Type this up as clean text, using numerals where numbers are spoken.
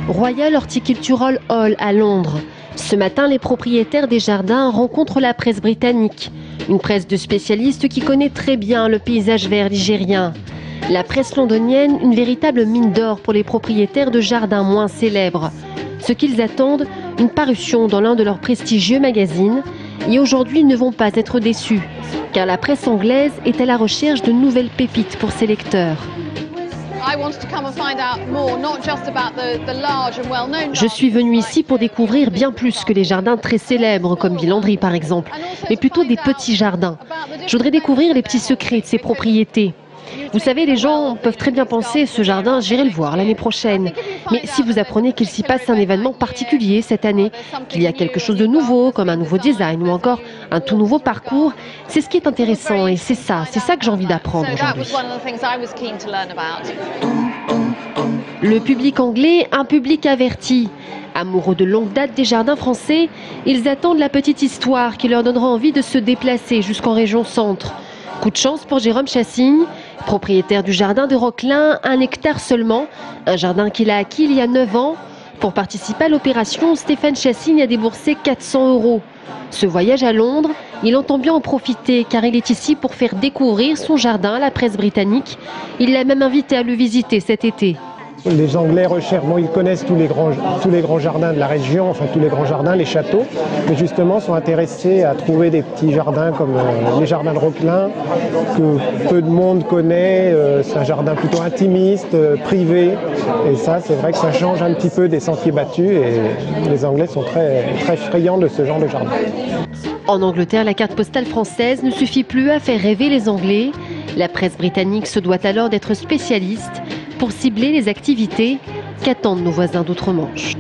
Royal Horticultural Hall à Londres. Ce matin, les propriétaires des jardins rencontrent la presse britannique. Une presse de spécialistes qui connaît très bien le paysage vert ligérien. La presse londonienne, une véritable mine d'or pour les propriétaires de jardins moins célèbres. Ce qu'ils attendent, une parution dans l'un de leurs prestigieux magazines. Et aujourd'hui, ils ne vont pas être déçus, car la presse anglaise est à la recherche de nouvelles pépites pour ses lecteurs. Je suis venu ici pour découvrir bien plus que les jardins très célèbres, comme Villandry par exemple, mais plutôt des petits jardins. Je voudrais découvrir les petits secrets de ses propriétés. Vous savez, les gens peuvent très bien penser, ce jardin, j'irai le voir l'année prochaine. Mais si vous apprenez qu'il s'y passe un événement particulier cette année, qu'il y a quelque chose de nouveau, comme un nouveau design ou encore un tout nouveau parcours, c'est ce qui est intéressant et c'est ça que j'ai envie d'apprendre aujourd'hui. Le public anglais, un public averti. Amoureux de longue date des jardins français, ils attendent la petite histoire qui leur donnera envie de se déplacer jusqu'en région centre. Coup de chance pour Jérôme Chassigne, propriétaire du jardin de Roquelin, 1 hectare seulement, un jardin qu'il a acquis il y a 9 ans. Pour participer à l'opération, Stéphane Chassigne a déboursé 400 €. Ce voyage à Londres, il entend bien en profiter car il est ici pour faire découvrir son jardin à la presse britannique. Il l'a même invité à le visiter cet été. Les Anglais recherchent, ils connaissent tous les grands jardins de la région, enfin tous les grands jardins, les châteaux, mais justement sont intéressés à trouver des petits jardins comme les jardins de Roquelin, que peu de monde connaît. C'est un jardin plutôt intimiste, privé, et ça c'est vrai que ça change un petit peu des sentiers battus et les Anglais sont très, très friands de ce genre de jardin. En Angleterre, la carte postale française ne suffit plus à faire rêver les Anglais. La presse britannique se doit alors d'être spécialiste pour cibler les activités qu'attendent nos voisins d'outre-Manche.